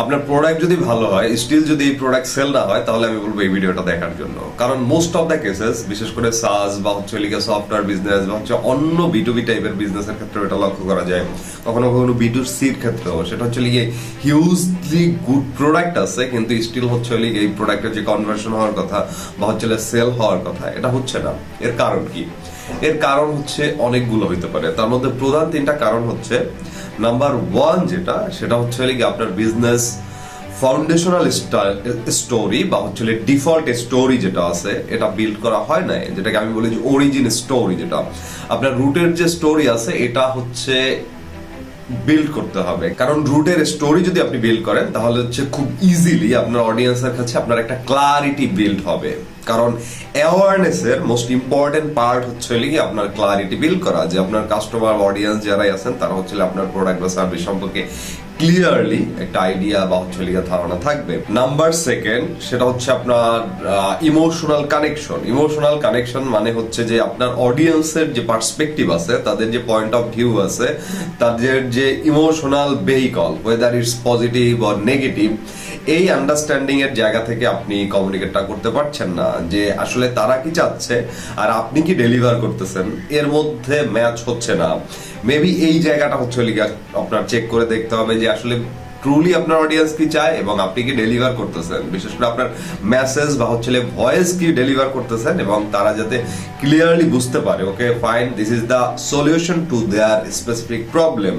আপনার প্রোডাক্ট যদি ভালো হয়, স্টিল যদি এই প্রোডাক্ট সেল না হয়, তাহলে আমি বলবো এই ভিডিওটা দেখার জন্য। কারণ মোস্ট অফ দ্য কেসেস, বিশেষ করে সাস বা হচ্ছে লিগে সফটওয়্যার বিজনেস বা হচ্ছে অন্য B2B টাইপের বিজনেসের ক্ষেত্রে এটা লক্ষ্য করা যায়, কখনো কখনো B2Cর ক্ষেত্রেও, সেটা হচ্ছে লিগে হিউজলি গুড প্রোডাক্ট আছে, কিন্তু স্টিল হচ্ছে লিগে এই প্রোডাক্টের যে কনভার্সন হওয়ার কথা বা হচ্ছে সেল হওয়ার কথা, এটা হচ্ছে না। এর কারণ কি? এর কারণ হচ্ছে অনেকগুলো হইতে পারে। তার মধ্যে প্রধান 3টা কারণ হচ্ছে, নাম্বার 1 যেটা, সেটা হচ্ছে আপনার বিজনেস ফাউন্ডেশনাল স্টোরি বা হচ্ছে ডিফল্ট স্টোরি যেটা আছে, এটা বিল্ড করা হয় না, যেটাকে আমি বলি যে অরিজিন স্টোরি, যেটা আপনার রুটের যে স্টোরি আছে, এটা হচ্ছে বিল্ড করতে হবে। কারণ রুটের স্টোরি যদি আপনি বিল্ড করেন, তাহলে হচ্ছে খুব ইজিলি আপনার অডিয়েন্সের কাছে আপনার একটা ক্লারিটি বিল্ড হবে। কারণ অ্যাওয়ারনেসের মোস্ট ইম্পর্টেন্ট পার্ট হচ্ছে আপনার ক্লারিটি বিল্ড করা, যে আপনার কাস্টমার অডিয়েন্স যারাই আছেন তারা হচ্ছে আপনার প্রোডাক্ট বা সার্ভিস সম্পর্কে ক্লিয়ারলি একটা আইডিয়া বা হচ্ছে ধারণা থাকবে। নাম্বার 2, সেটা হচ্ছে আপনার ইমোশনাল কানেকশন। ইমোশনাল কানেকশন মানে হচ্ছে যে আপনার অডিয়েন্সের যে পার্সপেক্টিভ আছে, তাদের যে পয়েন্ট অফ ভিউ আছে, তাদের যে emotional vehicle, whether it's positive or negative, এই আন্ডারস্ট্যান্ডিং এর জায়গা থেকে আপনি কমিউনিকেটটা করতে পারছেন না, যে আসলে তারা কি চাচ্ছে আর আপনি কি ডেলিভার করতেছেন, এর মধ্যে ম্যাচ হচ্ছে না। মেবি এই জায়গাটা হচ্ছে আপনার চেক করে দেখতে হবে যে আসলে ট্রুলি আপনার অডিয়েন্স কি চায় এবং আপনি কি ডেলিভার করতেছেন, বিশেষ করে আপনার মেসেজ বা হচ্ছে ভয়েস কি ডেলিভার করতেছেন, এবং তারা যাতে ক্লিয়ারলি বুঝতে পারে okay fine, this is the solution to their specific problem.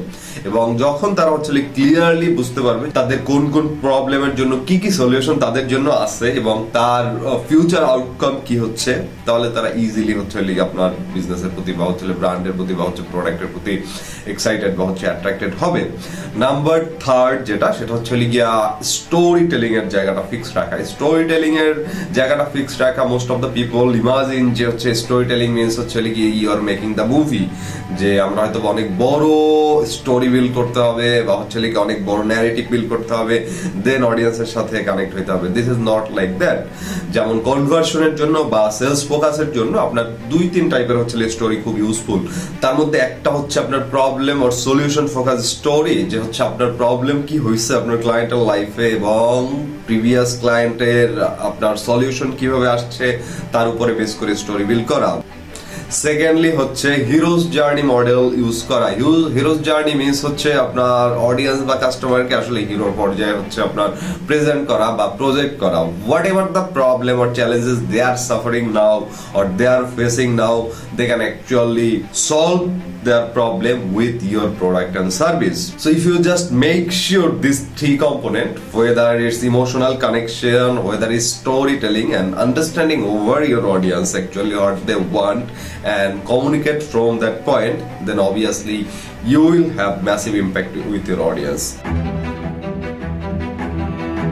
এবং যখন তারা হচ্ছে ক্লিয়ারলি বুঝতে পারবে তাদের কোন কোন প্রবলেমের জন্য কি কি সলিউশন তাদের জন্য আছে এবং তার ফিউচার আউটকাম কি হচ্ছে, তাহলে তারা ইজিলি হচ্ছে আপনার বিজনেসের প্রতি বা হচ্ছে ব্র্যান্ডের প্রতি বা হচ্ছে প্রোডাক্টের প্রতি এক্সাইটেড বা হচ্ছে অ্যাট্রাক্টেড হবে। নাম্বার 3 যেটা, সেটা হচ্ছে গিয়া স্টোরি টেলিং এর জায়গাটা ফিক্সড রাখা। স্টোরি টেলিং এর জায়গাটা ফিক্সড রাখা, most of the people imagine যে হচ্ছে স্টোরি টেলিং মিন্স হচ্ছে গিয়ে you are making the movie, যে আমরা হয়তো অনেক বড় স্টোরি বিল্ড করতে হবে বা হচ্ছে অনেক বড় ন্যারেটিভ বিল্ড করতে হবে, দেন অডিয়েন্সের সাথে কানেক্ট হইতে হবে। This is not like that. যেমন কনভার্সনের জন্য বা সেলস ফোকাসের জন্য আপনার 2-3 টাইপের হচ্ছে স্টোরি খুব ইউজফুল। তার মধ্যে একটা হচ্ছে আপনার problem or solution focus story, যে হচ্ছে আপনার প্রবলেম কি হয়েছে আপনার ক্লায়েন্টের লাইফে এবং প্রিভিয়াস ক্লায়েন্টের আপনার সলিউশন কিভাবে আসছে তার উপরে বেস করে স্টোরি বিল্ড করা। সেকেন্ডলি হচ্ছে হিরোজ জার্নি মডেল ইউজ করা। হিরোজ জার্নি মিন্স হচ্ছে আপনার অডিয়েন্স বা কাস্টমারকে আসলে হিরোর পর্যায়ে হচ্ছে আপনার প্রেজেন্ট করা বা প্রজেক্ট করা। Whatever the problem or challenges they are suffering now or they are facing now, they can actually solve their problem with your product and service. So if you just make sure these 3 component, whether it's emotional connection, whether it's storytelling and understanding over your audience actually what they want and communicate from that point, then obviously you will have massive impact with your audience.